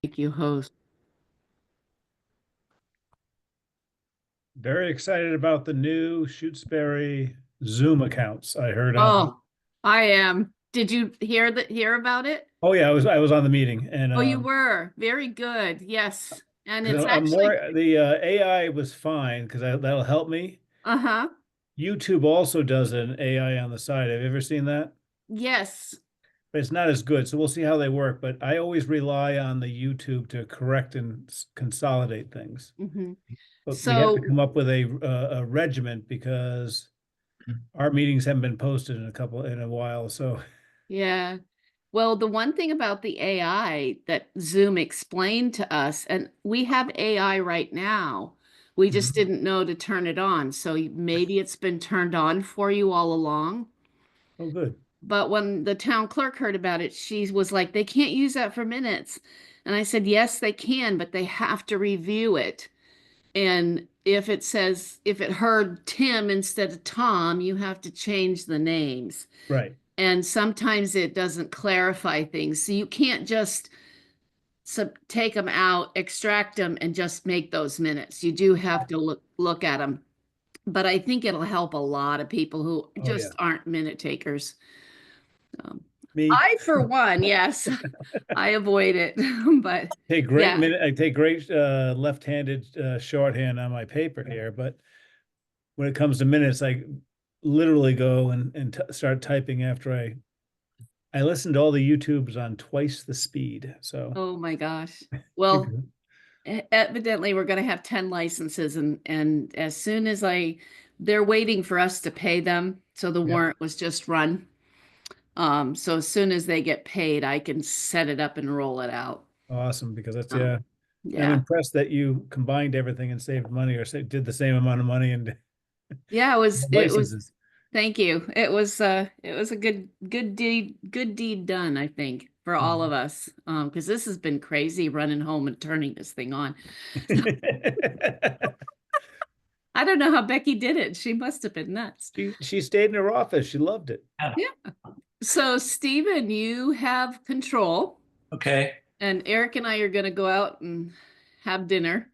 Make you host. Very excited about the new Shutesbury Zoom accounts. I heard on. Oh, I am. Did you hear about it? Oh yeah, I was on the meeting, and Oh, you were. Very good. Yes. And it's 'cause I'm actually, more the AI was fine because that'll help me. uh-huh. YouTube also does an AI on the side. Have you ever seen that? Yes. But it's not as good, so we'll see how they work. But I always rely on the YouTube to correct and consolidate things. Hmm. But we have to So, come up with a regiment because our meetings haven't been posted in a while. So yeah. Well, the one thing about the AI that Zoom explained to us, and we have AI right now, we just Mhm. didn't know to turn it on. So maybe it's been turned on for you all along. Oh, good. But when the town clerk heard about it, she was like, they can't use that for minutes. And I said, yes, they can, but they have to review it. And if it heard Tim instead of Tom, you have to change the names. Right. And sometimes it doesn't clarify things. So you can't just take them out, extract them, and just make those minutes. You do have to look at them. But I think it'll help a lot of people who Oh yeah. just aren't minute takers. Um, Me. I, for one, yes, I avoid it. But Take great yeah. minute. I take great left-handed shorthand on my paper here, but when it comes to minutes, I literally go and start typing after I listen to all the YouTubes on twice the speed. So Oh my gosh. Well, evidently we're going to have 10 licenses and as soon as they're waiting for us to pay them. So the yeah, warrant was just run. So as soon as they get paid, I can set it up and roll it out. awesome. Because that's Um, yeah. I'm yeah. impressed that you combined everything and saved money, or did the same amount of money and Yeah, it was licenses. thank you. It was a good deed done, I think, for all of Mhm. us. Because this has been crazy running home and turning this thing on. I don't know how Becky did it. She must have been nuts. She stayed in her office. She loved it. Yeah. So, Stephen, you have control, Okay. and Eric and I are going to go out and have dinner.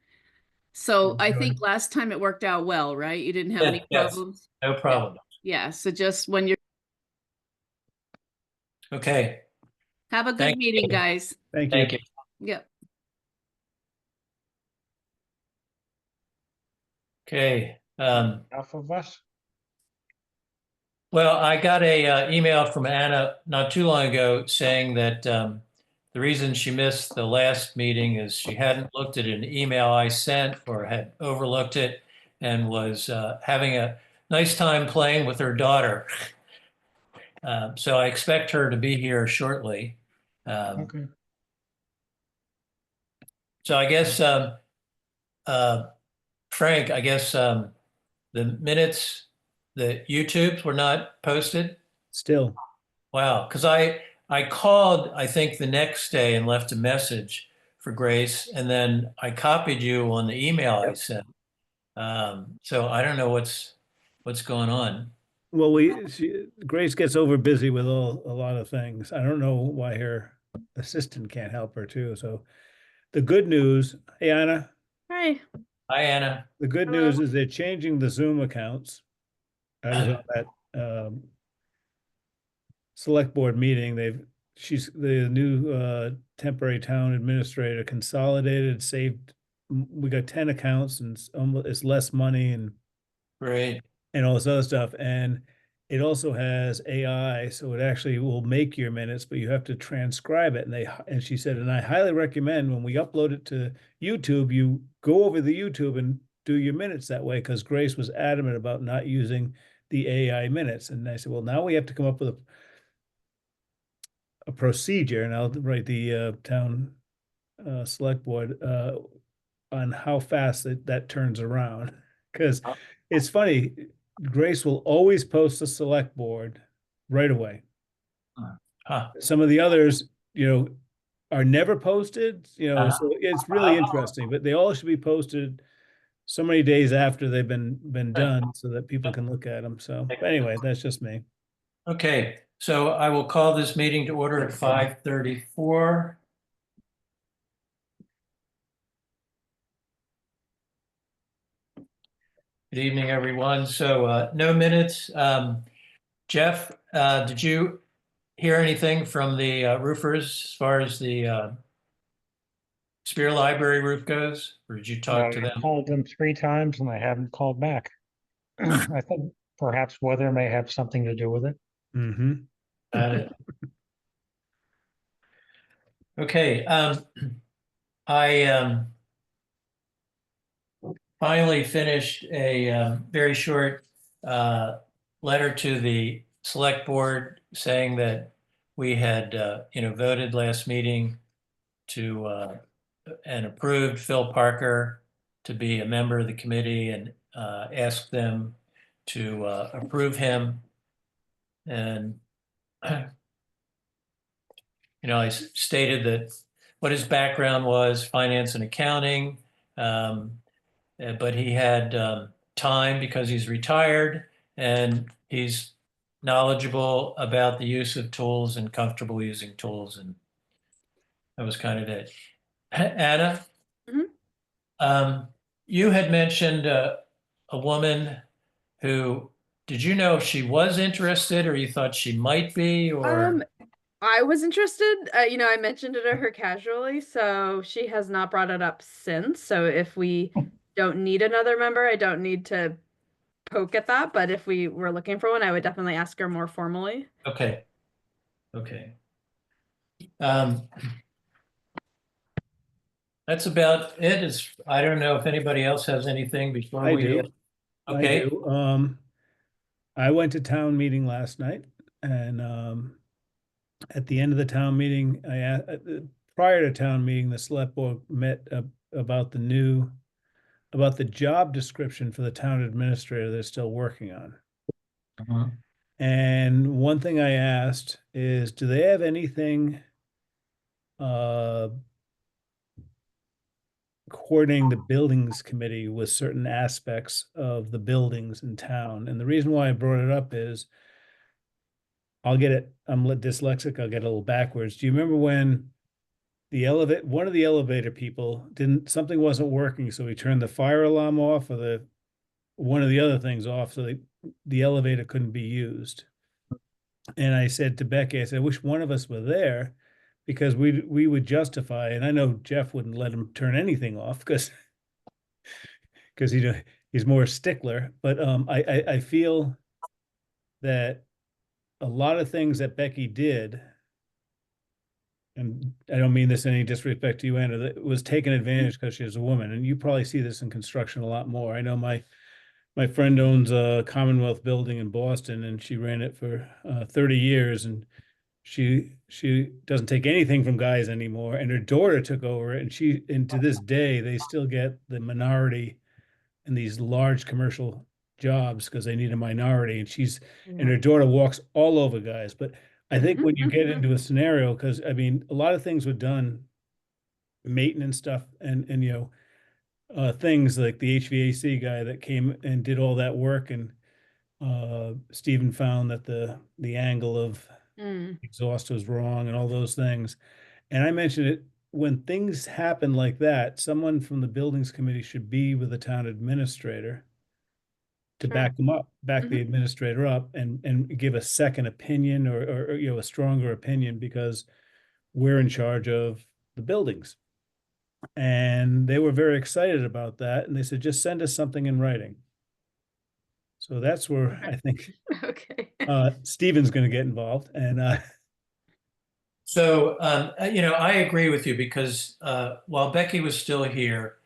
So, I think last time it worked out well, right? You didn't have Yeah, any yes, problems? no Yeah. problem. Yeah. So, just when you're, Okay. have a good Thank meeting, you. guys. Thank Thank you. you. Yep. Okay. Enough of us. Well, I got a email from Anna not too long ago saying that the reason she missed the last meeting is she hadn't looked at an email I sent or had overlooked it and was having a nice time playing with her daughter. So I expect her to be here shortly. Um, Okay. so I guess uh, Frank, I guess the minutes, the YouTubes were not posted. Still. Wow, because I called, I think the next day and left a message for Grace, and then I copied you on the email I sent. So I don't know what's going on. Well, Grace gets over busy with a lot of things. I don't know why her assistant can't help her too. So the good news, hey Anna, Hi. Hi, Anna. the good Hello. news is they're changing the Zoom accounts. I was on that select board meeting. She's the new temporary town administrator consolidated, saved. We got 10 accounts and it's less money Great. and all this other stuff. And it also has AI, so it actually will make your minutes, but you have to transcribe it. And she said, and I highly recommend when we upload it to YouTube, you go over the YouTube and do your minutes that way, because Grace was adamant about not using the AI minutes. And I said, well, now we have to come up with a procedure, and I'll write the town select board on how fast that turns around. Because it's funny, Grace will always post the select board right away. Huh. Some of the others, are never posted, so it's really interesting, but they all should be posted so many days after they've been done so that people can look at them. So, but anyway, that's just me. Okay, so I will call this meeting to order at 5:34. Good evening, everyone. So no minutes. Jeff, did you hear anything from the roofers as far as the Spear Library roof goes? Or did you talk I to them? called them 3 times and they haven't called back. I think perhaps weather may have something to do with it. Mm-hmm. Uh, okay. I finally finished a very short letter to the select board saying that we had, voted last meeting to and approved Phil Parker to be a member of the committee and asked them to approve him. And I stated that what his background was, finance and accounting. Um, but he had time because he's retired and he's knowledgeable about the use of tools and comfortable using tools. And that was kind of it. Anna, Mhm. you had mentioned a woman who, did you know if she was interested or you thought she might be, or? Um, I was interested. I mentioned it to her casually, so she has not brought it up since. So if we don't need another member, I don't need to poke at that. But if we were looking for one, I would definitely ask her more formally. Okay. Okay. Um, that's about it. I don't know if anybody else has anything before I we, do. I okay. do. I went to town meeting last night, and at the end of the town meeting, prior to town meeting, the select board met about about the job description for the town administrator they're still working on. Mhm. And one thing I asked is, do they have anything uh, coordinating the buildings committee with certain aspects of the buildings in town? And the reason why I brought it up is I'll get it, I'm dyslexic, I'll get a little backwards. Do you remember when one of the elevator people something wasn't working, so he turned the fire alarm off or one of the other things off, so the elevator couldn't be used? And I said to Becky, I said, I wish one of us were there because we would justify, and I know Jeff wouldn't let him turn anything off because he's more a stickler. But I feel that a lot of things that Becky did, and I don't mean this in any disrespect to you, Anna, that was taken advantage because she was a woman. And you probably see this in construction a lot more. I know my friend owns a Commonwealth building in Boston, and she ran it for 30 years, and she doesn't take anything from guys anymore. And her daughter took over it, and to this day they still get the minority in these large commercial jobs because they need a minority. And her daughter walks all over guys. But I think when you get into a scenario, because I mean, a lot of things were done, maintenance stuff, and things like the HVAC guy that came and did all that work, and Stephen found that the angle of Mm, exhaust was wrong and all those things. And I mentioned it, when things happen like that, someone from the buildings committee should be with the town administrator to sure. back them up, back the Mhm. administrator up and give a second opinion or a stronger opinion because we're in charge of the buildings. And they were very excited about that. And they said, just send us something in writing. So that's where I think Okay. Stephen's going to get involved. And So, I agree with you because while Becky was still here,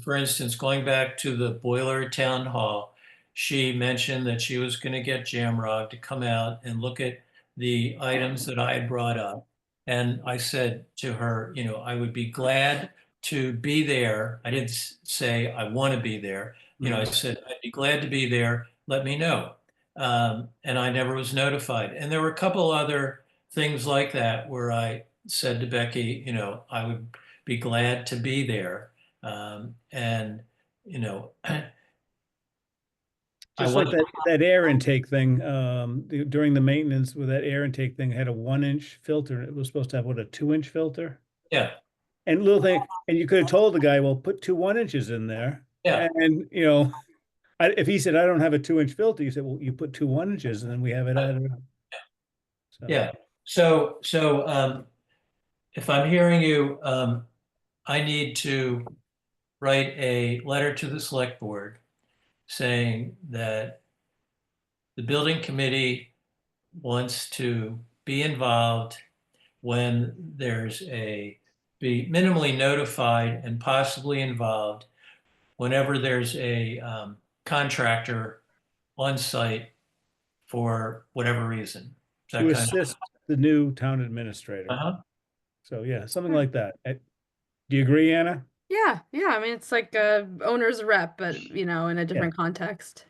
for instance, going back to the boiler town hall, she mentioned that she was going to get Jamrog to come out and look at the items that I had brought up. And I said to her, I would be glad to be there. I didn't say I want to be there. I said, I'd be glad to be there. Let me know. And I never was notified. And there were a couple other things like that where I said to Becky, I would be glad to be there. And, I just like wasn't, that air intake thing, during the maintenance where that air intake thing had a 1 inch filter. It was supposed to have what, a 2 inch filter? yeah, And little thing, and you could have told the guy, well, put two 1 inches in there. yeah. And if he said, I don't have a 2-inch filter, you said, well, you put 2 1 inches and then we have it added up. So, Yeah. So if I'm hearing you, I need to write a letter to the select board saying that the building committee wants to be involved when there's be minimally notified and possibly involved whenever there's a contractor on site for whatever reason. Is to that kind assist the new town administrator. of? So yeah, something like that. Do you agree, Anna? Yeah, yeah. I mean, it's like a owner's rep, but in a different context.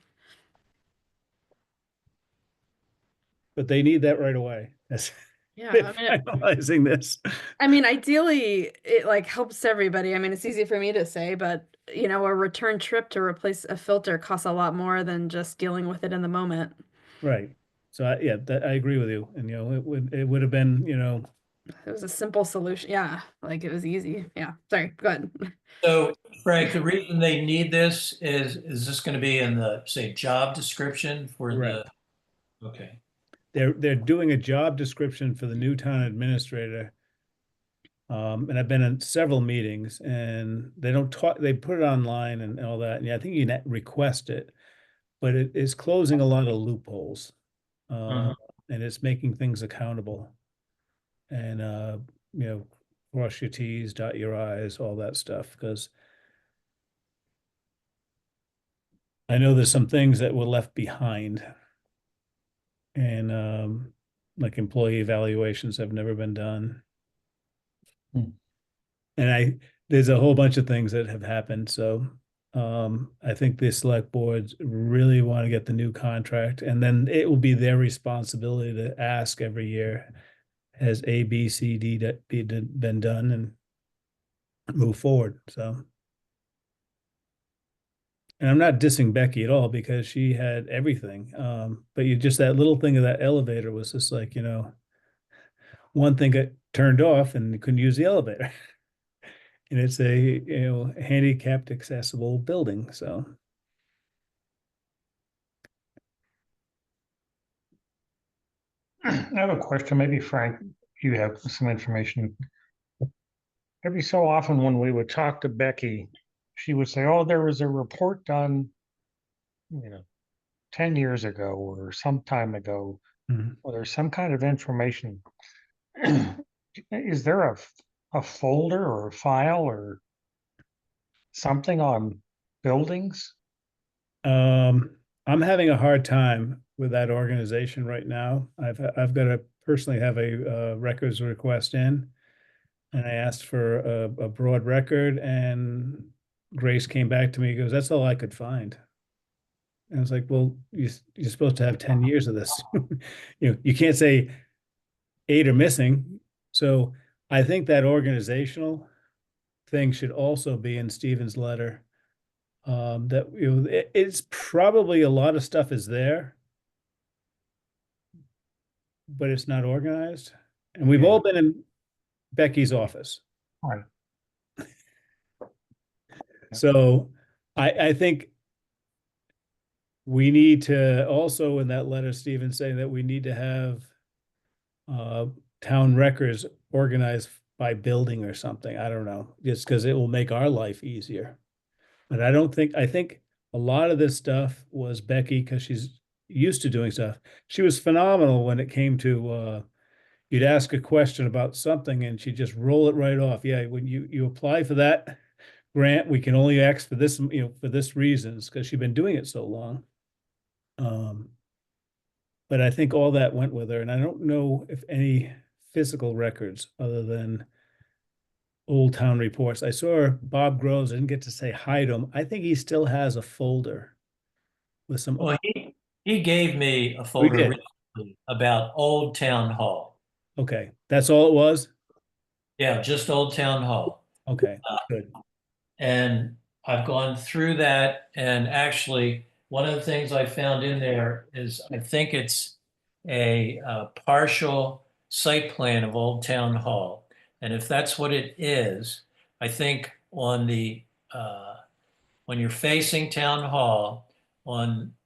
But they need that right away. As Yeah, they're I mean, finalizing this. ideally, it like helps everybody. I mean, it's easy for me to say, but a return trip to replace a filter costs a lot more than just dealing with it in the moment. Right. So yeah, I agree with you. And it would have been, It was a simple solution. Yeah, like it was easy. Yeah. Sorry, go ahead. So Frank, the reason they need this is this going to be in the, say, job description for the, correct. okay. They're doing a job description for the new town administrator. And I've been in several meetings and they don't talk, they put it online and all that. And yeah, I think you can request it, but it is closing a lot of loopholes. Mhm. And it's making things accountable. And cross your T's, dot your I's, all that stuff. Because I know there's some things that were left behind. And like employee evaluations have never been done. Hmm. And there's a whole bunch of things that have happened. So I think the select boards really want to get the new contract, and then it will be their responsibility to ask every year, has A, B, C, D been done, and move forward. So, and I'm not dissing Becky at all because she had everything. But you just that little thing of that elevator was just like, one thing got turned off and you couldn't use the elevator. And it's a handicapped accessible building. So I have a question. Maybe Frank, you have some information. Every so often when we would talk to Becky, she would say, oh, there was a report done, 10 years ago or some time ago, or there's some kind of information. Is there a folder or a file or something on buildings? I'm having a hard time with that organization right now. I've got to personally have a records request in, and I asked for a broad record, and Grace came back to me. Goes, that's all I could find. And I was like, well, you're supposed to have 10 years of this. You can't say 8 are missing. So I think that organizational thing should also be in Stephen's letter. That it's probably a lot of stuff is there, but it's not organized. And we've all been in Becky's office. Right. So I think we need to also in that letter, Stephen, saying that we need to have town records organized by building or something. I don't know, just because it will make our life easier. But I think a lot of this stuff was Becky because she's used to doing stuff. She was phenomenal when it came to you'd ask a question about something and she'd just roll it right off. Yeah, when you apply for that grant, we can only ask for this, for this reasons because she'd been doing it so long. But I think all that went with her, and I don't know if any physical records other than Old Town reports. I saw Bob Groves. I didn't get to say hi to him. I think he still has a folder with some. Well, he gave me a We folder did. recently about Old Town Hall. Okay, that's all it was. Yeah, just Old Town Hall. Okay, good. And I've gone through that, and actually, one of the things I found in there is I think it's a partial site plan of Old Town Hall. And if that's what it is, I think on the when you're facing Town Hall,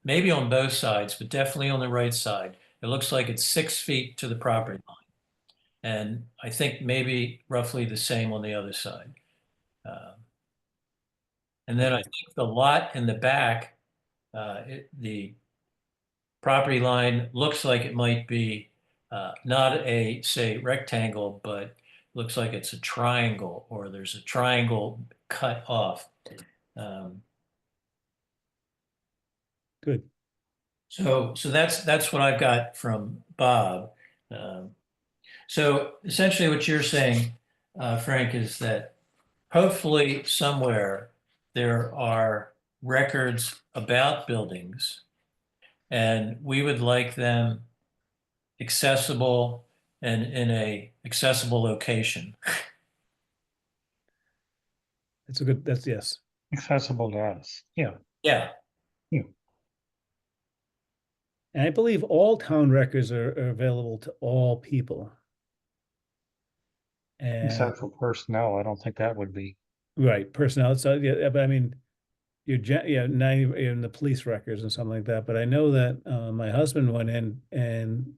maybe on both sides, but definitely on the right side. It looks like it's 6 feet to the property line. And I think maybe roughly the same on the other side. And then I think the lot in the back, the property line looks like it might be not a, say, rectangle, but looks like it's a triangle, or there's a triangle cut off. Good. So that's what I've got from Bob. So essentially what you're saying, Frank, is that hopefully somewhere there are records about buildings, and we would like them accessible and in a accessible location. That's yes. Accessible to us. Yeah. Yeah, And I believe all town records are available to all people. And Except for personnel, I don't think that would be. right, personnel. So yeah, but I mean, now you're in the police records and something like that. But I know that my husband went in and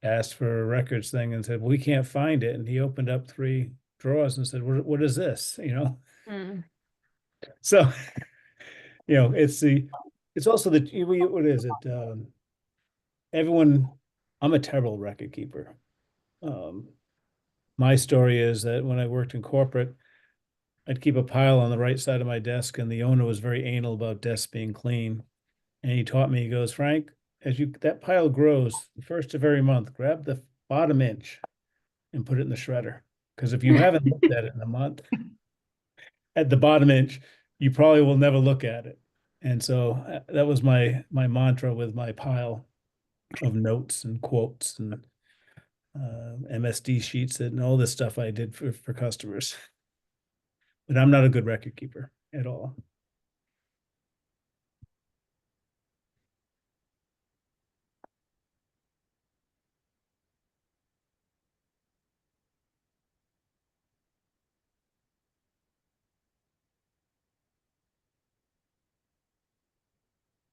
asked for a records thing and said, "We can't find it." And he opened up 3 drawers and said, "What is this?" You know. Mm. So, it's also what is it? Everyone, I'm a terrible record keeper. My story is that when I worked in corporate, I'd keep a pile on the right side of my desk, and the owner was very anal about desks being clean. And he taught me, he goes, Frank, that pile grows, the first of every month, grab the bottom inch and put it in the shredder. Because if you haven't looked at it in a month, at the bottom inch, you probably will never look at it. And so that was my mantra with my pile of notes and quotes and MSD sheets and all this stuff I did for customers. But I'm not a good record keeper at all.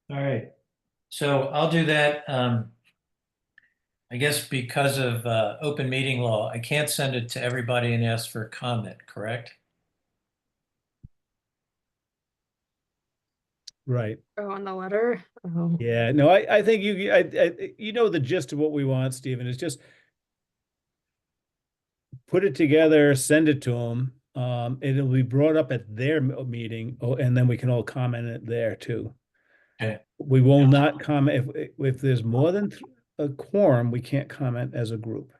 all right. So I'll do that. I guess because of open meeting law, I can't send it to everybody and ask for a comment, correct? Right. Oh, on the letter. Oh. Yeah. No, I think you know the gist of what we want, Stephen, is just put it together, send it to them. It'll be brought up at their meeting, and then we can all comment it there too. Okay. We will not comment if there's more than a quorum, we can't comment as a group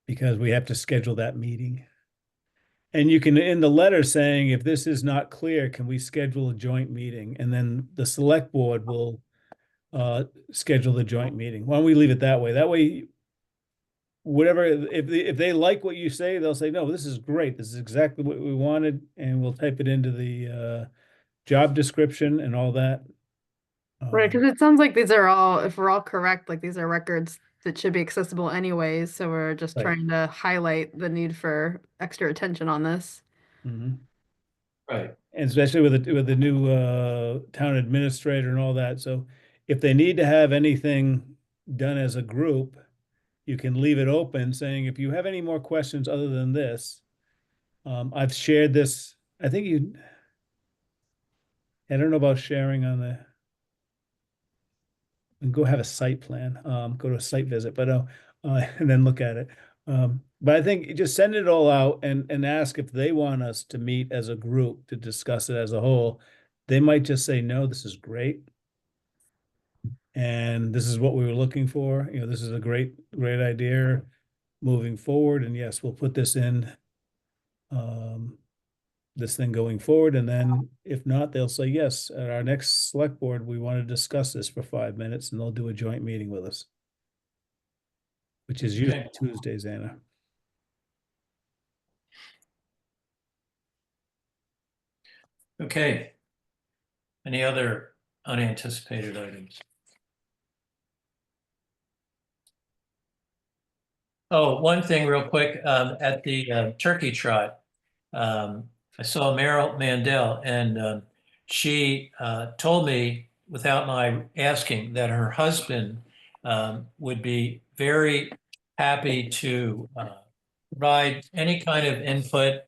because we have to schedule that meeting. And you can, in the letter saying, if this is not clear, can we schedule a joint meeting? And then the select board will schedule the joint meeting. Why don't we leave it that way? That way, whatever, if they like what you say, they'll say, no, this is great. This is exactly what we wanted. And we'll type it into the job description and all that. Right, because it sounds like these are all, if we're all correct, like these are records that should be accessible anyways. So we're just Right. trying to highlight the need for extra attention on this. Mhm. Right. And especially with the new town administrator and all that. So if they need to have anything done as a group, you can leave it open saying, if you have any more questions other than this, I've shared this. I don't know about sharing on and go have a site plan, go to a site visit, but and then look at it. But I think just send it all out and ask if they want us to meet as a group to discuss it as a whole. They might just say, no, this is great. And this is what we were looking for. This is a great idea moving forward. And yes, we'll put this in this thing going forward. And then if not, they'll say, yes, at our next select board, we want to discuss this for 5 minutes, and they'll do a joint meeting with us, which is usually Tuesdays, Anna. Okay. Any other unanticipated items? Oh, one thing real quick, at the turkey trot, I saw Meryl Mandel, and she told me without my asking that her husband would be very happy to provide any kind of input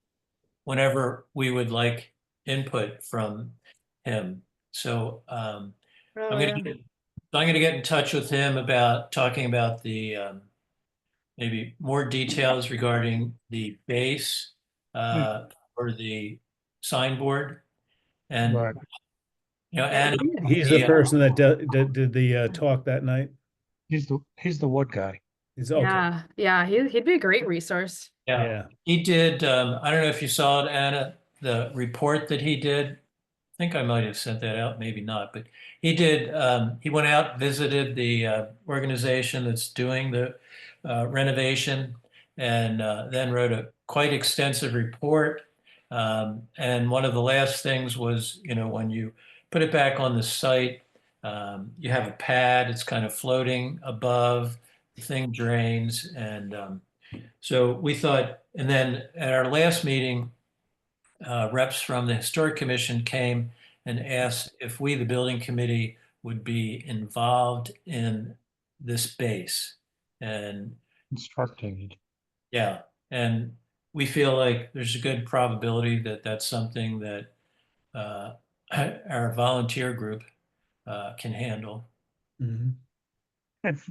whenever we would like input from him. So Oh, yeah. I'm going to get in touch with him about talking about the maybe more details regarding the base or the signboard. And, Right. and He's the person that did the talk that night. He's the wood guy. He's okay. Yeah, yeah, he'd be a great resource. Yeah. he did, I don't know if you saw it, Anna, the report that he did. I think I might have sent that out, maybe not, but he did. He went out, visited the organization that's doing the renovation, and then wrote a quite extensive report. And one of the last things was, when you put it back on the site, you have a pad. It's kind of floating above. The thing drains, and so we thought. And then at our last meeting, reps from the Historic Commission came and asked if we, the building committee, would be involved in this base. And Instructing it. yeah, and we feel like there's a good probability that that's something that our volunteer group can handle. Mhm.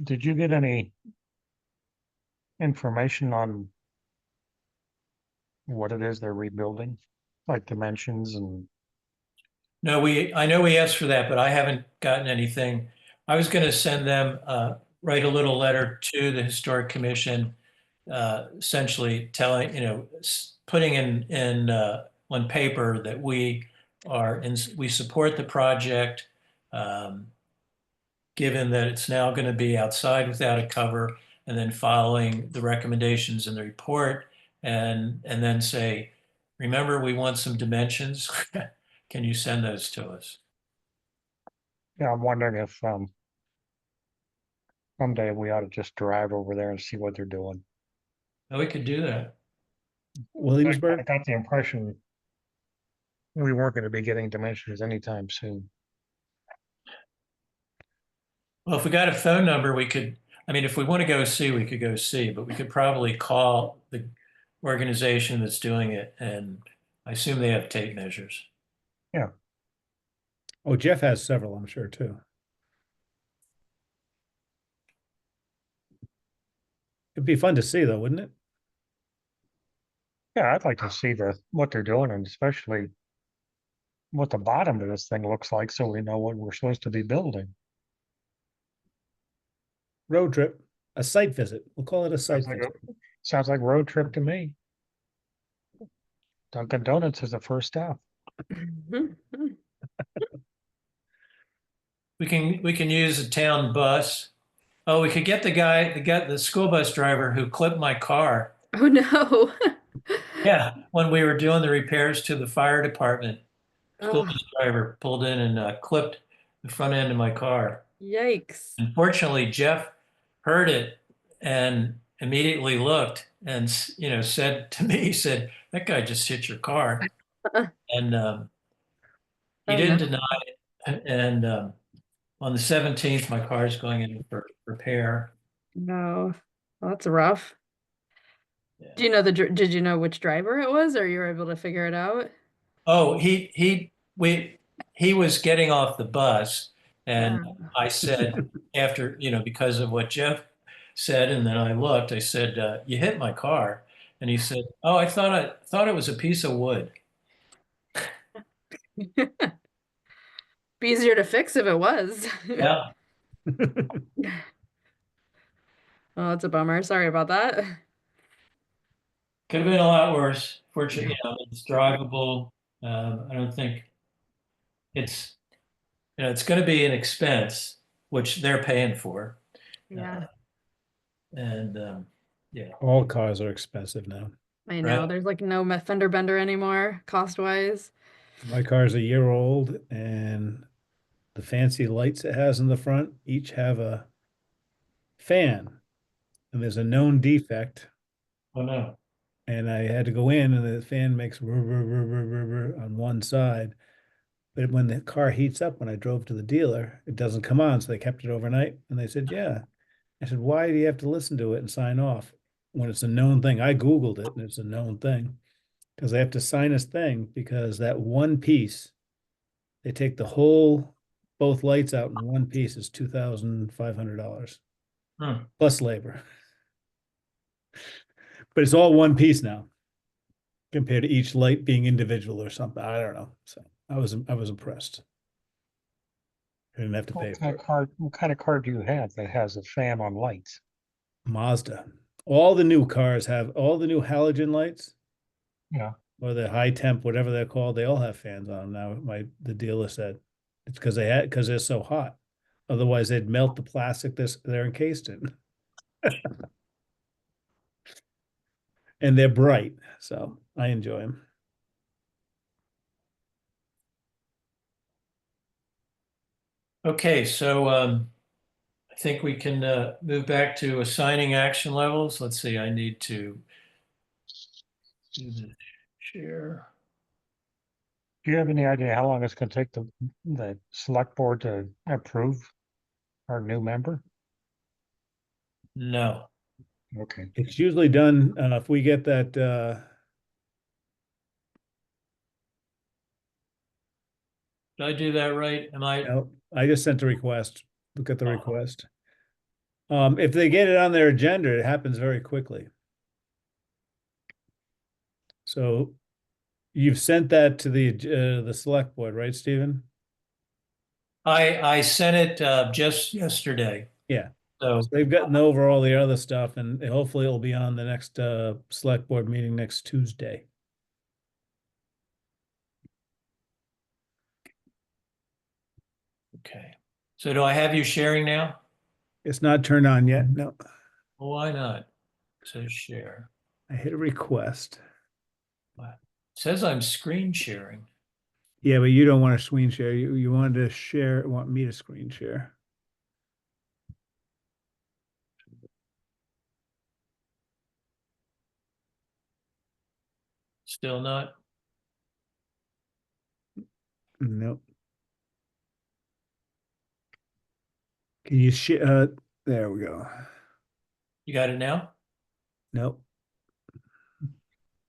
Did you get any information on what it is they're rebuilding? Like dimensions and No, I know we asked for that, but I haven't gotten anything. I was going to send them, write a little letter to the Historic Commission, essentially telling, putting in on paper that we support the project, um, given that it's now going to be outside without a cover, and then following the recommendations in the report, and then say, remember, we want some dimensions. Can you send those to us? yeah, I'm wondering if someday we ought to just drive over there and see what they're doing. Oh, we could do that. I Williamsburg? got the impression we weren't going to be getting dimensions anytime soon. Well, if we got a phone number, if we want to go see, we could go see, but we could probably call the organization that's doing it, and I assume they have tape measures. Yeah. Oh, Jeff has several, I'm sure, too. It'd be fun to see, though, wouldn't it? Yeah, I'd like to see what they're doing and especially what the bottom of this thing looks like so we know what we're supposed to be building. Road trip, a site visit. We'll call it a site Sounds like visit. sounds like road trip to me. Dunkin' Donuts is the first stop. We can use a town bus. Oh, we could get the school bus driver who clipped my car. Oh no. Yeah, when we were doing the repairs to the fire department, school Oh, bus driver pulled in and clipped the front end of my car. yikes. Unfortunately, Jeff heard it and immediately looked and said to me, he said, "That guy just hit your car," and he Oh didn't no. deny it. And on the 17th, my car is going in for repair. No. Well, that's rough. Yeah. Do you know did you know which driver it was, or you were able to figure it out? Oh, he was getting off the bus, and Oh. I said after because of what Jeff said, and then I looked. I said, "You hit my car," and he said, "Oh, I thought it was a piece of wood." Be easier to fix if it was. Yeah, Oh, that's a bummer. Sorry about that. could have been a lot worse. Fortunately, it's drivable. I don't think it's it's going to be an expense, which they're paying for, Yeah, and yeah, All cars are expensive now. I know. right. There's like no fender bender anymore, cost wise. My car's a year old, and the fancy lights it has in the front each have a fan, and there's a known defect. Oh no. And I had to go in, and the fan makes on one side. But when the car heats up, when I drove to the dealer, it doesn't come on. So they kept it overnight. And they said, yeah. I said, why do you have to listen to it and sign off when it's a known thing? I Googled it and it's a known thing because they have to sign this thing because that one piece, they take the whole, both lights out in one piece is $2,500 Hmm. plus labor. But it's all one piece now compared to each light being individual or something. I don't know. So I was impressed. I didn't have to pay for it. What kind of car do you have that has a fan on lights? Mazda. All the new cars have all the new halogen lights Yeah. or the high temp, whatever they're called. They all have fans on them now. The dealer said it's because they're so hot. Otherwise, they'd melt the plastic they're encased in, and they're bright. So I enjoy them. Okay, so I think we can move back to assigning action levels. Let's see, I need to do the share. Do you have any idea how long it's going to take the select board to approve our new member? No. Okay. It's usually done if we get that. Did I do that right? Am I? No, I just sent a request. Look at the request. If they get it on their agenda, it happens very quickly. So you've sent that to the select board, right, Stephen? I sent it just yesterday. Yeah. So So they've gotten over all the other stuff, and hopefully it'll be on the next select board meeting next Tuesday. okay. So do I have you sharing now? It's not turned on yet. No, Well, why not? It says share. I hit a request. It says I'm screen sharing. Yeah, but you don't want to screen share. You wanted to share, want me to screen share. Still not? Nope. Can you share? There we go. You got it now? Nope.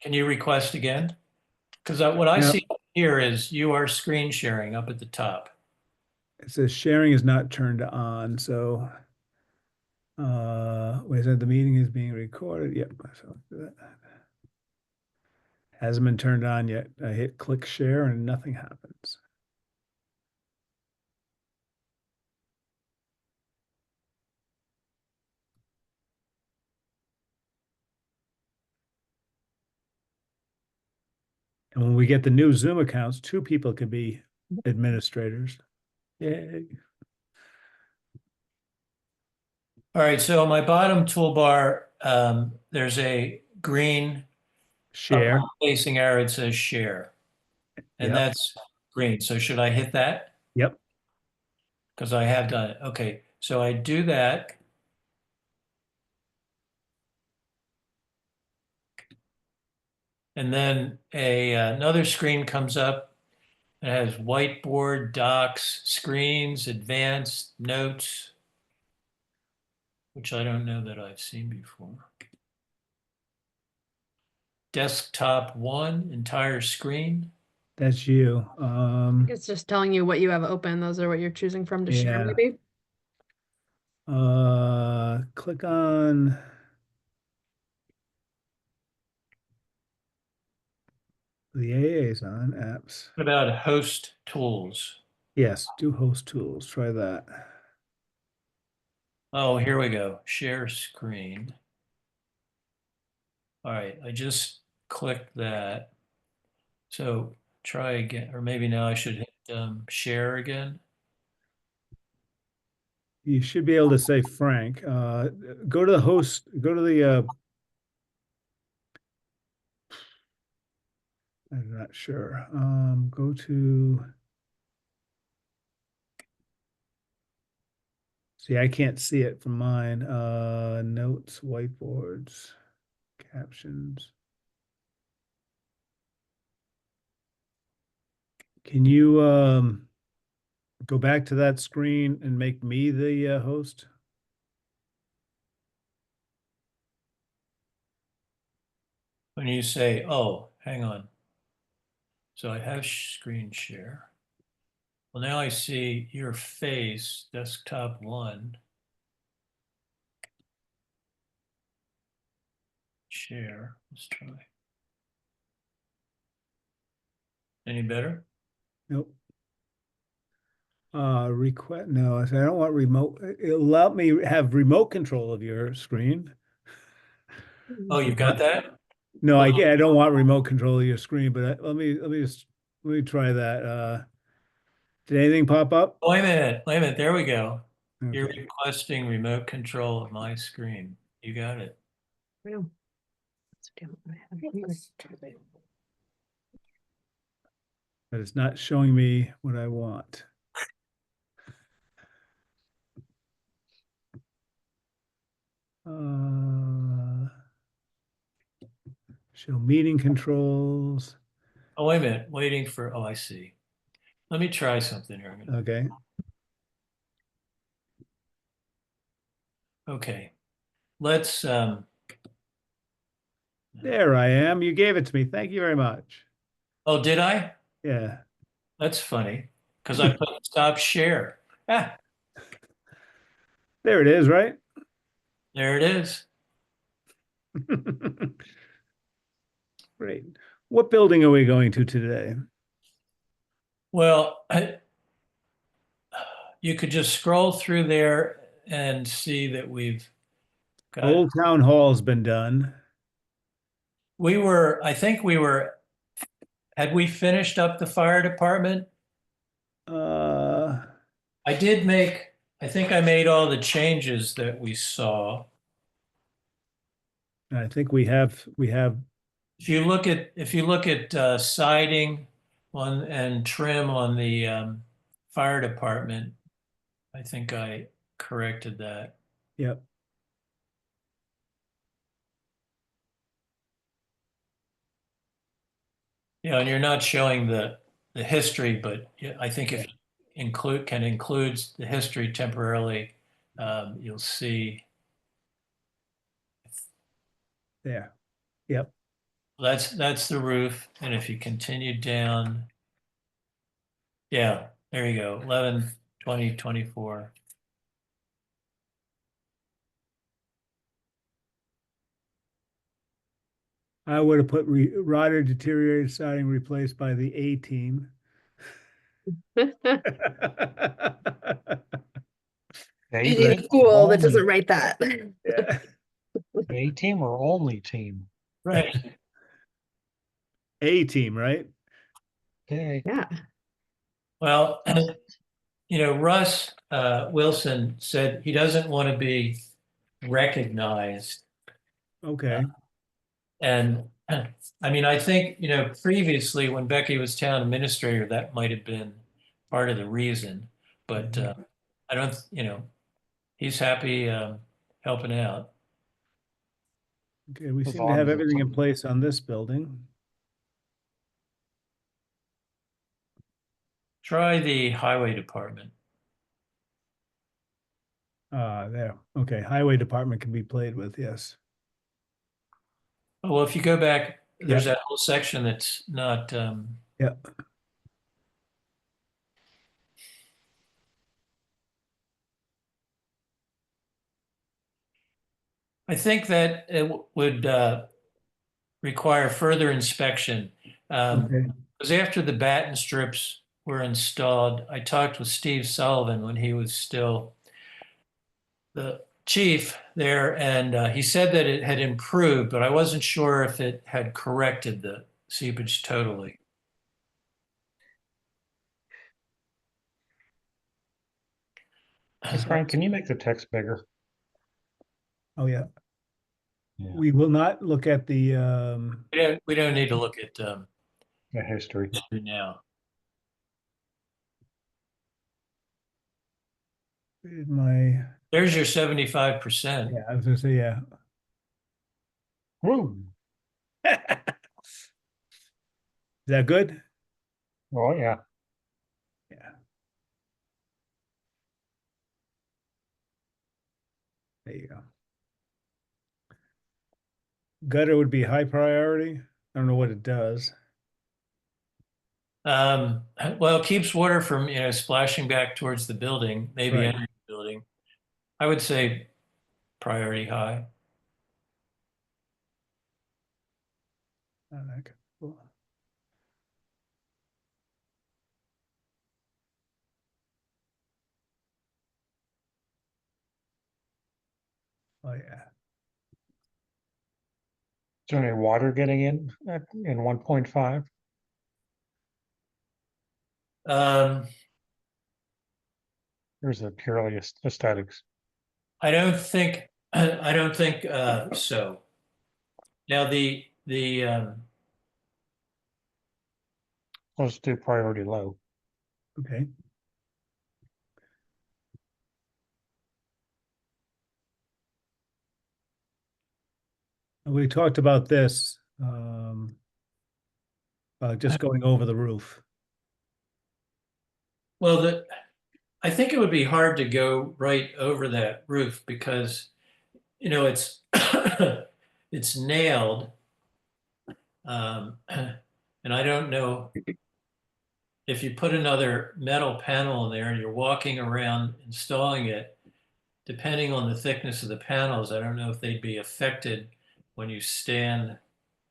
Can you request again? Because what I No. see here is you are screen sharing up at the top. It says sharing is not turned on. So, we said the meeting is being recorded. Yep. So that hasn't been turned on yet. I hit click share and nothing happens. And when we get the new Zoom accounts, 2 people can be administrators. Yay. All right, so on my bottom toolbar, there's a green Share. facing arrow. It says share. And Yep. that's green. So should I hit that? Yep. Because I have done it. Okay, so I do that. And then another screen comes up. It has whiteboard, docs, screens, advanced, notes, which I don't know that I've seen before. Desktop 1, entire screen. That's you. It's just telling you what you have open. Those are what you're choosing from to share, Yeah. maybe. Click on liaison apps. What about host tools? Yes, do host tools. Try that. Oh, here we go. Share screen. All right, I just clicked that. So try again, or maybe now I should hit share again. You should be able to say Frank. Go to the host, go to the I'm not sure. Go to see, I can't see it from mine. Notes, whiteboards, captions. Can you go back to that screen and make me the host? When you say, oh, hang on. So I have screen share. Well, now I see your face, desktop 1. Share, let's try. Any better? Nope. Request, no, I said, I don't want remote. Allow me have remote control of your screen. Oh, you've got that? No, I don't want remote control of your screen, but let me try that. Did anything pop up? Wait a minute, wait a minute, there we go. You're Okay. requesting remote control of my screen. You got it. But it's not showing me what I want. Show meeting controls. Oh, wait a minute, waiting for, oh, I see. Let me try something here. Okay. Okay, let's, There I am. You gave it to me. Thank you very much. oh, did I? Yeah. That's funny, because I put stop share. Ah, There it is, right? there it is. Great. What building are we going to today? Well, you could just scroll through there and see that we've got, Old Town Hall's been done. I think had we finished up the fire department? Uh, I think I made all the changes that we saw. I think we have If you look at siding on and trim on the fire department, I think I corrected that. yep. Yeah, and you're not showing the history, but I think if you can include the history temporarily, you'll see There. Yep. that's the roof. And if you continue down, yeah, there you go, 11, 20, 24. I would have put rider deteriorated siding replaced by the A team. A You need a team or school that only, doesn't write that. Yeah. A team or only team? Right. A team, right? Okay. Yeah. Well, Russ Wilson said he doesn't want to be recognized. Okay. And I mean, I think, previously when Becky was town administrator, that might have been part of the reason. But I don't, he's happy helping out. Okay, we As seem to long have as everything in it's- place on this building. Try the highway department. There. Okay, highway department can be played with, yes. Oh, well, if you go back, there's Yep. that whole section that's not, Yep. I think that it would require further inspection. Okay. Because after the batten strips were installed, I talked with Steve Sullivan when he was still the chief there, and he said that it had improved, but I wasn't sure if it had corrected the seepage totally. Hey, Frank, can you make the text bigger? Oh, yeah. Yeah. We will not look at the We don't need to look at The history. history now. my There's your 75%. yeah, I was gonna say yeah. Woo. Is that good? Oh, yeah. There you go. Gutter would be high priority. I don't know what it does. Well, it keeps water from, splashing back towards the building, maybe Right. entering the building. I would say priority high. Okay, cool. Oh, yeah. Is there any water getting in 1.5? Um, Or is it purely aesthetics? I don't think so. Now the Let's do priority low. Okay. We talked about this, just going over the roof. well the I think it would be hard to go right over that roof because it's it's nailed, and I don't know if you put another metal panel in there and you're walking around installing it, depending on the thickness of the panels, I don't know if they'd be affected when you stand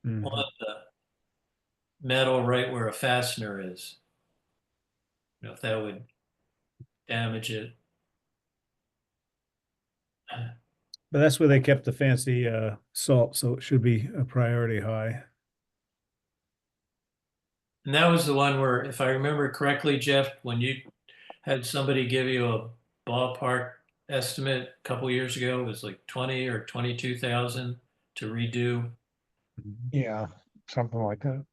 Mhm. on the metal right where a fastener is. If that would damage it. But that's where they kept the fancy salt, so it should be a priority high. And that was the one where, if I remember correctly, Jeff, when you had somebody give you a ballpark estimate a couple years ago, it was like 20 or 22,000 to redo. Mhm. Yeah, something like that.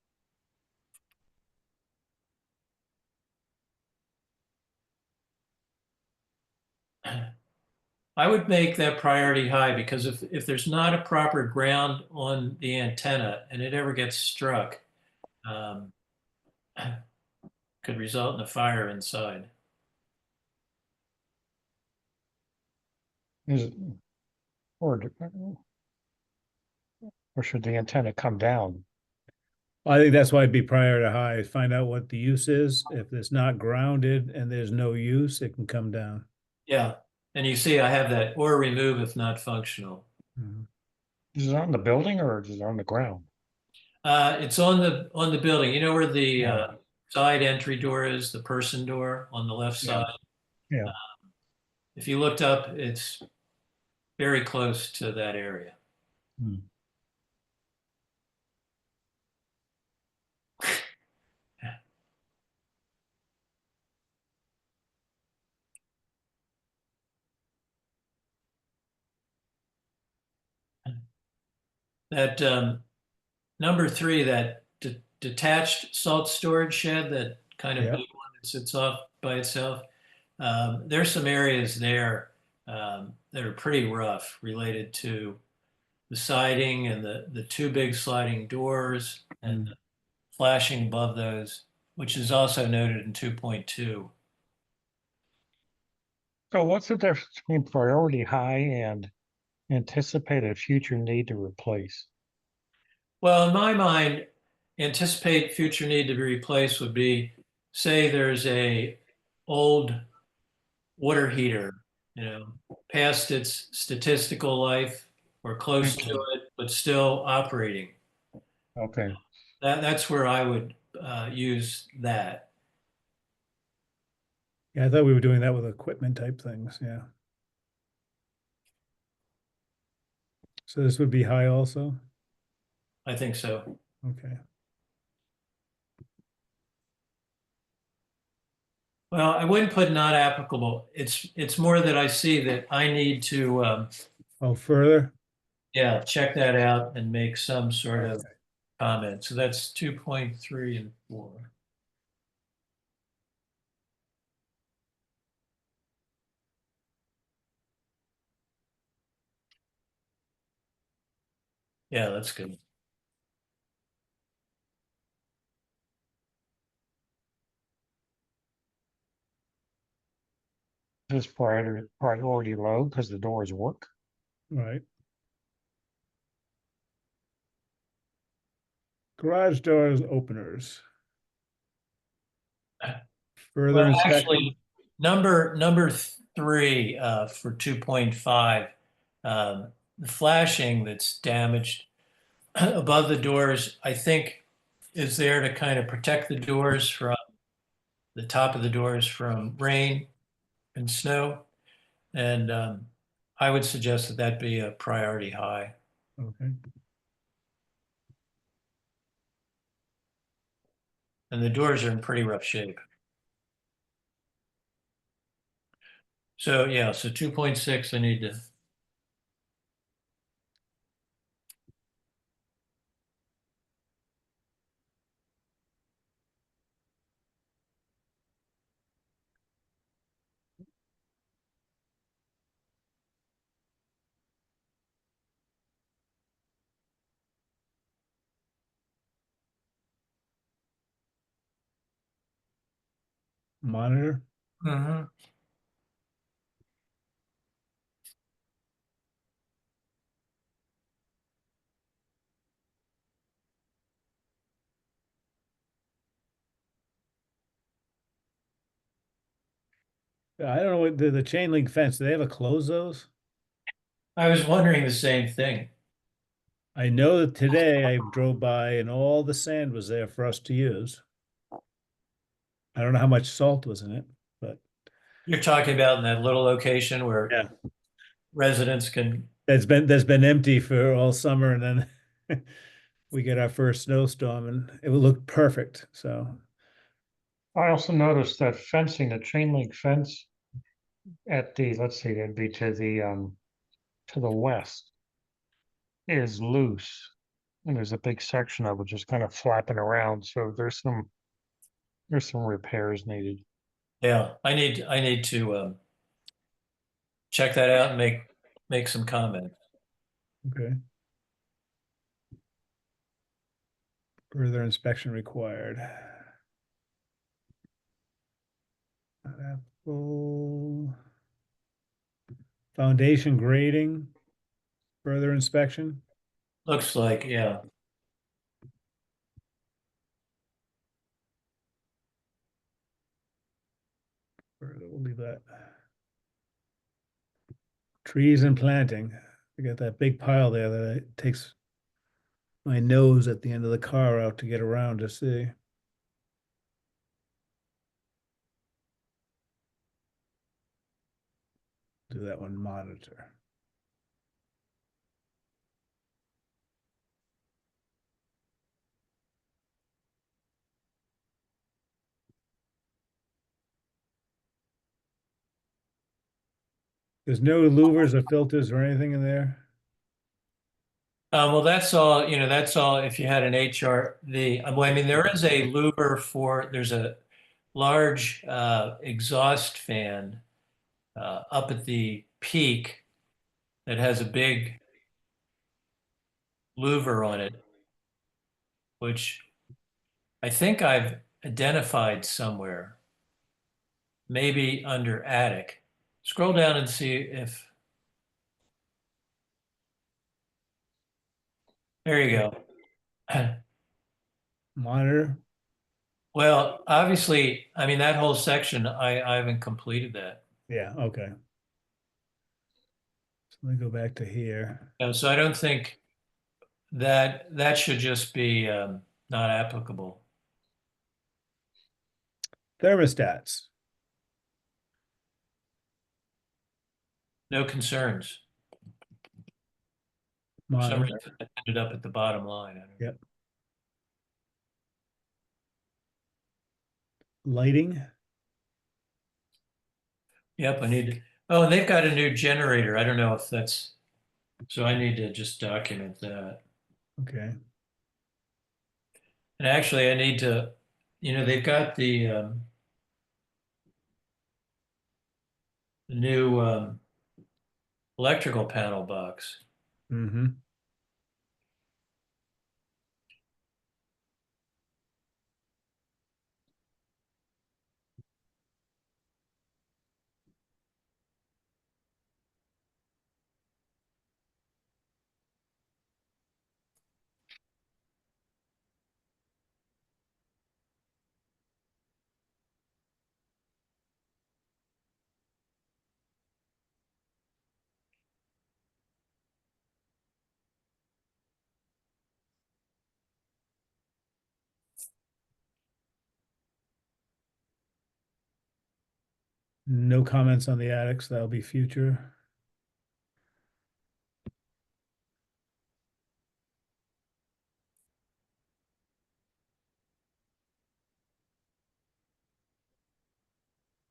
I would make that priority high because if there's not a proper ground on the antenna and it ever gets struck, um, could result in a fire inside. Is it, or, or should the antenna come down? I think that's why it'd be priority high. Find out what the use is. If it's not grounded and there's no use, it can come down. Yeah. And you see, I have that or remove if not functional. Mhm. Is it on the building or is it on the ground? It's on the building. You know where the Yeah. side entry door is, the person door on the left Yeah. side. Yeah. If you looked up, it's very close to that area. Hmm. That number three, that detached salt storage shed, that kind of Yeah. big one that sits off by itself. There's some areas there that are pretty rough related to the siding and the two big sliding doors and Mm. flashing above those, which is also noted in 2.2. So what's the difference between priority high and anticipated future need to replace? Well, in my mind, anticipate future need to be replaced would be, say there's a old water heater, past its statistical life or close to Mhm. it, but still operating. Okay. That's where I would use that. Yeah, I thought we were doing that with equipment type things. Yeah. So this would be high also. I think so. Okay. Well, I wouldn't put not applicable. It's more that I see that I need to Oh, further. yeah, check that out and make some sort of Okay. comment. So that's 2.3 and 4. Yeah, that's good. This priority low because the doors work. Right. Garage doors openers. Further Well, inspection. actually, number three for 2.5, the flashing that's damaged above the doors, I think is there to kind of protect the doors from the top of the doors from rain and snow. And I would suggest that that be a priority high. Okay. And the doors are in pretty rough shape. So yeah, so 2.6, I need to, Monitor. Mhm. I don't know what the chain link fence, do they ever close those? I was wondering the same thing. I know that today I drove by and all the sand was there for us to use. I don't know how much salt was in it, but You're talking about in that little location where yeah, residents can, that's been empty for all summer, and then we get our first snowstorm and it would look perfect. So I also noticed that fencing, the chain link fence at the, let's see, that'd be to the west is loose. And there's a big section of it just kind of flapping around. So there's some repairs needed. yeah, I need to check that out and make some comments. okay. Further inspection required. Apple. Foundation grading, further inspection. Looks like, yeah. We'll leave that. Trees and planting. I got that big pile there that it takes my nose at the end of the car out to get around to see. Do that one, monitor. There's no louvers or filters or anything in there. Well, that's all, that's all if you had an HRV. Well, I mean, there is a louver there's a large exhaust fan up at the peak that has a big louver on it, which I think I've identified somewhere, maybe under attic. Scroll down and see if, there you go. Monitor. Well, obviously, I mean, that whole section, I haven't completed that. Yeah, okay. So let me go back to here. So I don't think that should just be not applicable. Thermostats. No concerns. For some Monitor. reason, it ended up at the bottom line. I don't know. Yep. Lighting. Yep, I need to, oh, and they've got a new generator. I don't know if that's, so I need to just document that. Okay. And actually, I need to, they've got the new electrical panel box. Mm-hmm. No comments on the attics. That'll be future.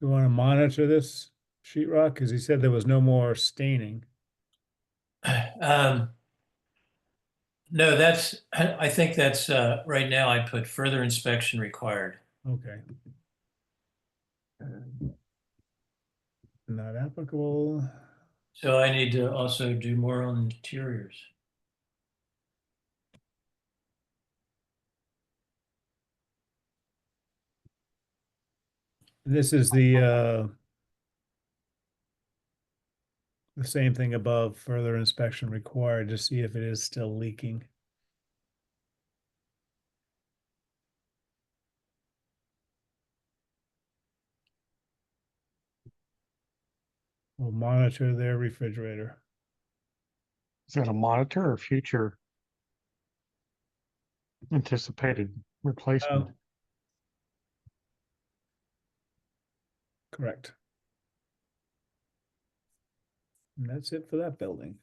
You want to monitor this sheetrock? Because he said there was no more staining. Um, no, I think that's, right now I put further inspection required. Okay. Not applicable. So I need to also do more on interiors. This is the same thing above, further inspection required to see if it is still leaking. We'll monitor their refrigerator. Is that a monitor or future anticipated replacement? Oh. Correct. And that's it for that building.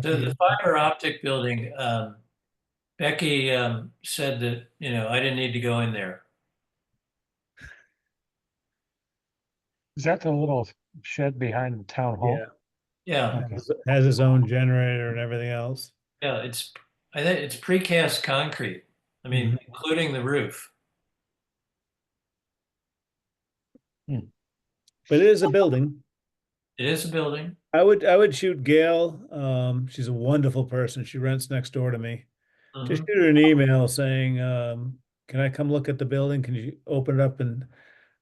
So the fiber optic building, Becky, said that, I didn't need to go in there. Is that the little shed behind the town hall? Yeah, Yeah, Okay. has its own generator and everything else. yeah, I think it's precast concrete. I mean, Mhm. including the roof. But it is a building. It is a building. I would shoot Gail. She's a wonderful person. She rents next door to me. Just Mhm. shoot her an email saying, can I come look at the building? Can you open it up and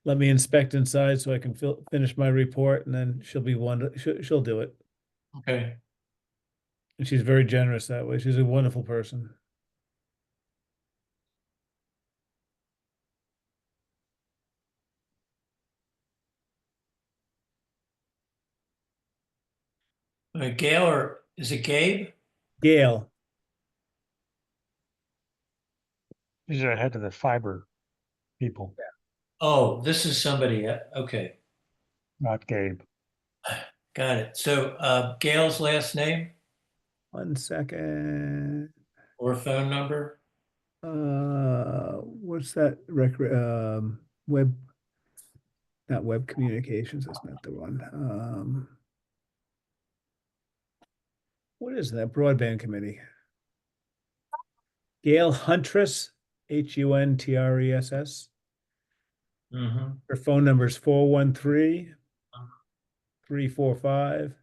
let me inspect inside so I can finish my report? And then she'll do it. Okay. And she's very generous that way. She's a wonderful person. Gail, or is it Gabe? Gail. These are ahead of the fiber people, Oh, this is somebody. Okay, not Gabe. got it. So Gail's last name 1 second. or phone number? What's that web, not web communications, that's not the one. What is that broadband committee? Gail Huntress, Huntress. Mm-hmm. Her phone number is 413-345-2855.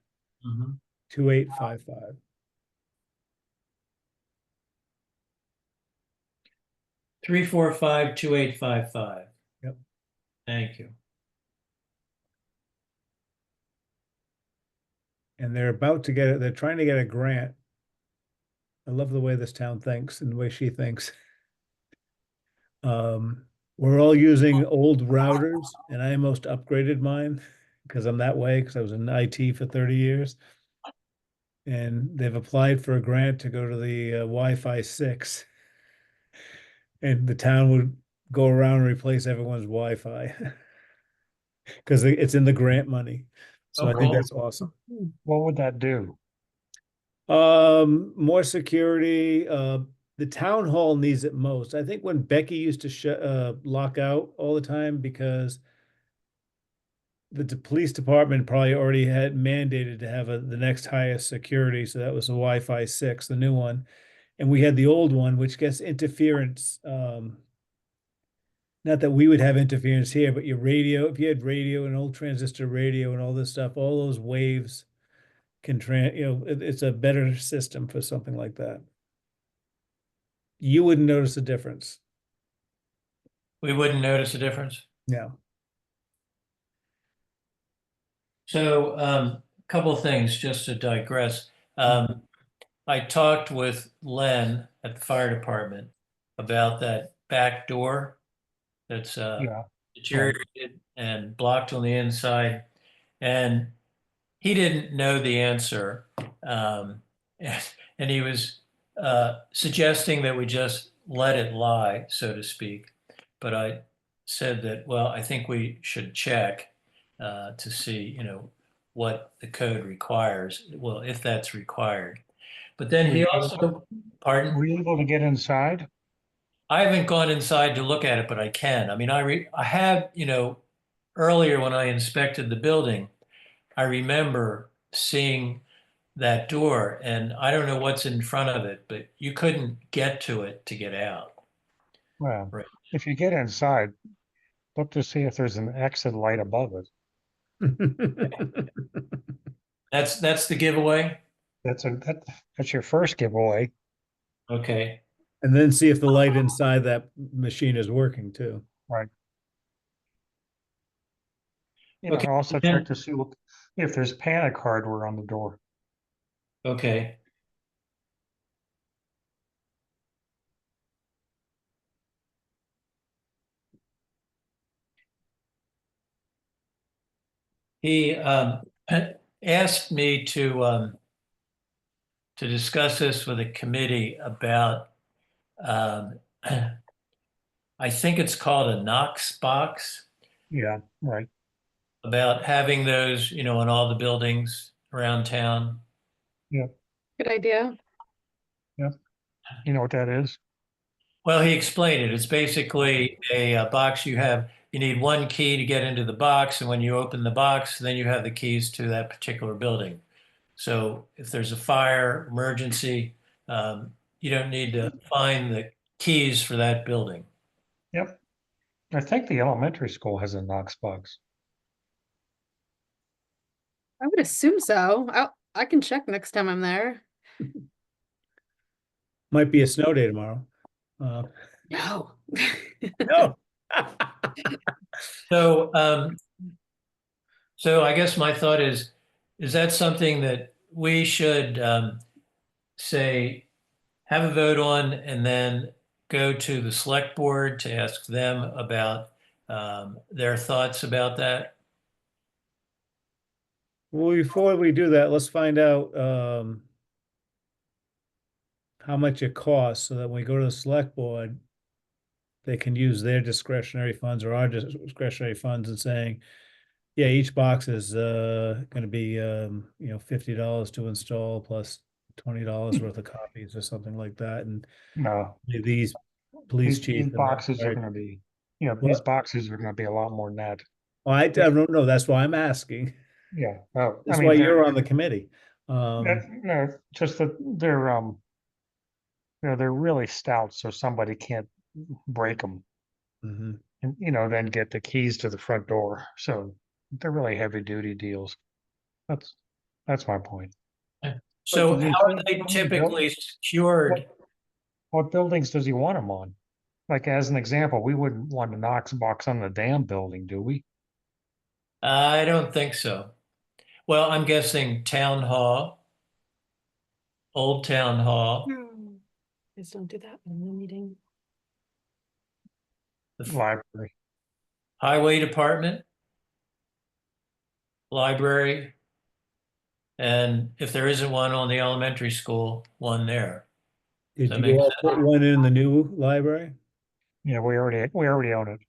Mm-hmm. 345-2855. Yep. Thank you. And they're about to get it. They're trying to get a grant. I love the way this town thinks and the way she thinks. We're all using old routers, and I almost upgraded mine because I'm that way because I was in IT for 30 years. And they've applied for a grant to go to the Wi-Fi 6, and the town would go around and replace everyone's Wi-Fi because it's in the grant money. So Oh, I think cool. that's awesome. What would that do? More security. The town hall needs it most. I think when Becky used to lock out all the time because the police department probably already had mandated to have the next highest security. So that was the Wi-Fi 6, the new one. And we had the old one, which gets interference. Not that we would have interference here, but your radio, if you had radio, an old transistor radio and all this stuff, all those waves can it's a better system for something like that. You wouldn't notice a difference. We wouldn't notice a difference. Yeah. So, a couple of things just to digress. I talked with Len at the fire department about that back door that's Yeah, right. deteriorated and blocked on the inside. And he didn't know the answer. And he was suggesting that we just let it lie, so to speak. But I said that, well, I think we should check to see, what the code requires. Well, if that's required. But then he also, pardon? Were you able to get inside? I haven't gone inside to look at it, but I can. I mean, I have, earlier when I inspected the building, I remember seeing that door, and I don't know what's in front of it, but you couldn't get to it to get out. Well, Right. if you get inside, look to see if there's an exit light above it. That's the giveaway. That's your first giveaway. Okay. And then see if the light inside that machine is working too. Right. Okay. Also check to see if there's panic hardware on the door. Okay. He asked me to discuss this with a committee about, I think it's called a Knox box, Yeah, right. about having those, in all the buildings around town. Yeah, Good idea. yeah. You know what that is? Well, he explained it. It's basically a box you need one key to get into the box, and when you open the box, then you have the keys to that particular building. So if there's a fire, emergency, you don't need to find the keys for that building. Yep. I think the elementary school has a Knox box. I would assume so. I can check next time I'm there. Might be a snow day tomorrow. No. No. So, so I guess my thought is that something that we should say, have a vote on, and then go to the select board to ask them about their thoughts about that? Well, before we do that, let's find out how much it costs so that when we go to the select board, they can use their discretionary funds or our discretionary funds and saying, yeah, each box is going to be $50 to install plus $20 worth of copies or something like that. And No, these police these chief and boxes are fire- going to be, these What? boxes are going to be a lot more than that. Well, I don't know. That's why I'm asking. Yeah. Oh, That's why you're on the committee. no, just that they're really stout, so somebody can't break them. Mhm. And then get the keys to the front door. So they're really heavy duty deals. That's my point. So But how are they typically secured? What buildings does he want them on? Like as an example, we wouldn't want a Knox box on the dam building, do we? I don't think so. Well, I'm guessing town hall, old town hall, Please don't do that in the meeting. the Library. highway department, library, and if there isn't one on the elementary school, one there. Did Does that you make all sense? put one in the new library? Yeah, we already own it.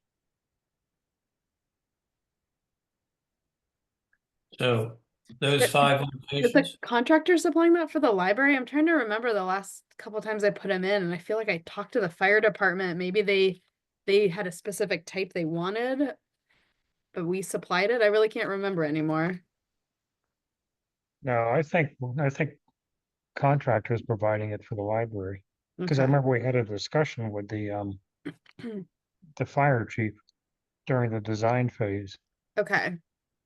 So those Is 5 the locations. contractor supplying that for the library? I'm trying to remember the last couple times I put them in, and I feel like I talked to the fire department. Maybe they had a specific type they wanted, but we supplied it. I really can't remember anymore. No, I think contractors providing it for the library. Because I Okay. remember we had a discussion with the fire chief during the design phase. Okay.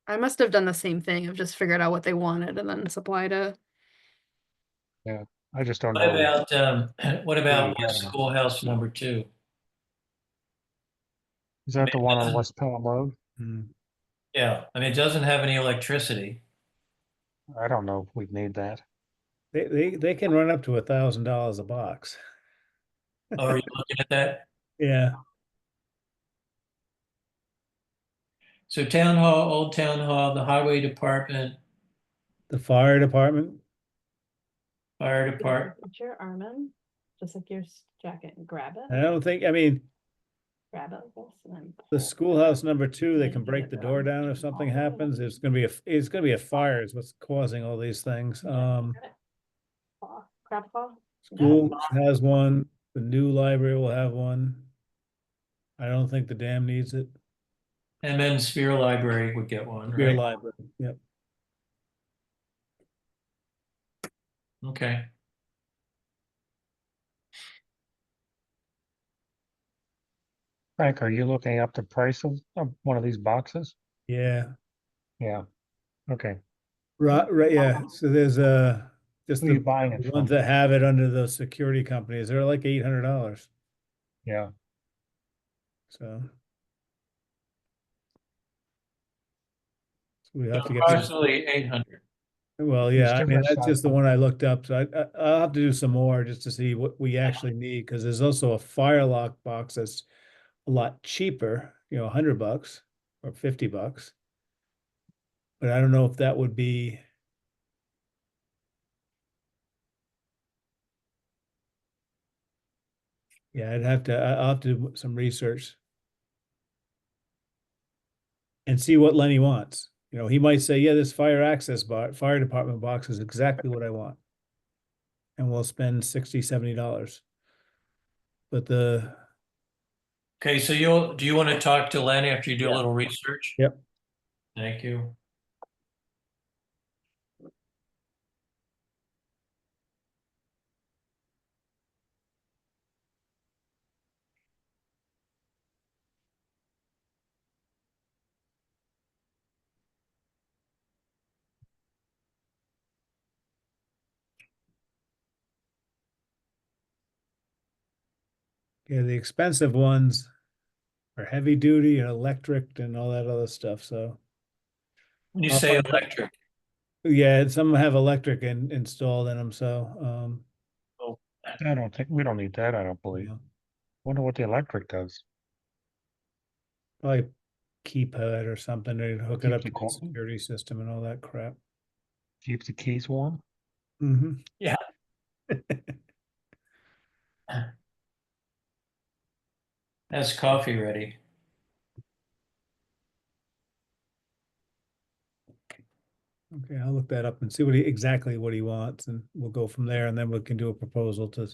I must have done the same thing of just figured out what they wanted and then supplied it. Yeah, I just don't What know. about, what We about had West 'em. Schoolhouse number 2? Is I that mean, the it one on doesn't, West Pelham Road? yeah, I mean, it doesn't have any electricity. I don't know if we'd need that. They can run up to $1,000 a box. Oh, are you looking at that? Yeah, So Town Hall, Old Town Hall, the Highway Department, the fire department. Fire Department. Put your arm in, just like your jacket, and grab it. I don't think, I mean, Grab it like this, and then the pull. schoolhouse number 2, they Then can you break get the the door arm down if all something the way up. happens. It's gonna be a fire is what's causing all these things. Paw, crab paw. School has one, the new library will have one. I don't think the dam needs it. And then Spear Library would get one, Beer right? library, yep. Okay. Frank, are you looking up the price of one of these boxes? Yeah, Yeah, okay. right, yeah. So there's just Who are you buying it the ones from? that have it under the security companies, they're like $800. Yeah, So we So have to get some. approximately 800. Well, there's yeah, I mean, different that's size. just the one I looked up. So I'll have to do some more just to see what we actually need, because there's also a Firelock box that's a lot cheaper, $100 or $50. But I don't know if that would be, yeah, I'll have to do some research and see what Lenny wants. He might say, yeah, this fire department box is exactly what I want. And we'll spend $60, $70. But Okay, so do you want to talk to Len after you do a Yeah. little research? Yep. Thank you. yeah, the expensive ones are heavy duty and electric and all that other stuff. So When you I'll say find out. electric, Yeah, some have electric installed in them. So oh, I don't think, we don't need that, I don't believe. yeah, Wonder what the electric does. probably keypad or something to hook it Keep up the to the security system and all that crap. Keep the keys warm. Hmm. yeah. That's coffee ready. Okay, I'll look that up and see exactly what he wants, and we'll go from there, and then we can do a proposal to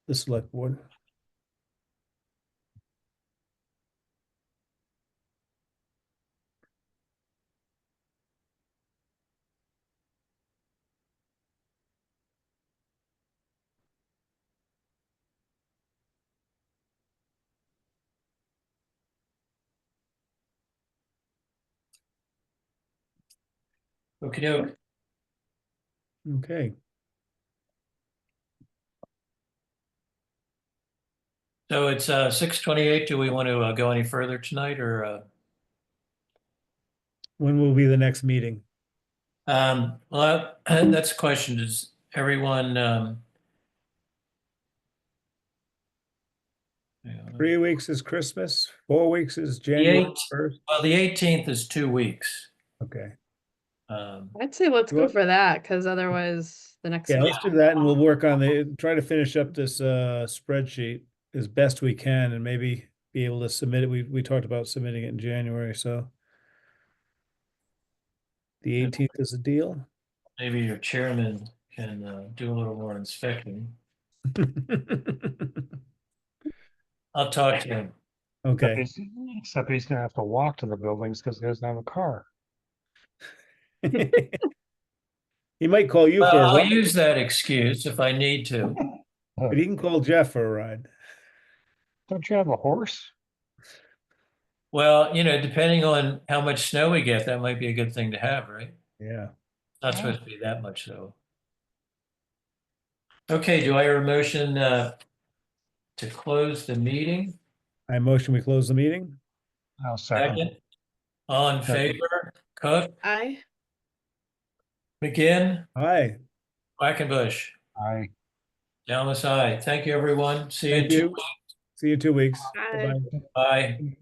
the select board. Okay, doke. Okay, So it's 6:28. Do we want to go any further tonight or? when will be the next meeting? Well, that's a question. Does everyone, yeah, 3 weeks is Christmas, 4 weeks is the January 8th, 1st. well, the 18th is 2 weeks. Okay, I'd say let's go Well- for that because otherwise the next yeah, meeting. let's do that, and we'll work on try to finish up this spreadsheet as best we can, and maybe be able to submit it. We talked about submitting it in January, so the 18th is a deal. Maybe your chairman can do a little more inspection. I'll talk to him. Okay. Except he's gonna have to walk to the buildings because he doesn't have a car. He might call you Well, for a I'll ride, use that excuse if I need to. but he can call Jeff for a ride. Don't you have a horse? Well, depending on how much snow we get, that might be a good thing to have, right? Yeah. Not supposed to be that much, though. Okay, do I hear a motion to close the meeting? I motion we close the meeting. I'll second. Second, all in Second. favor? Cook, I McGinn, Aye. Quackenbush, I. Dallas, aye. Thank you, everyone. See you in Thank you. See you in 2 weeks. I Bye-bye. Bye.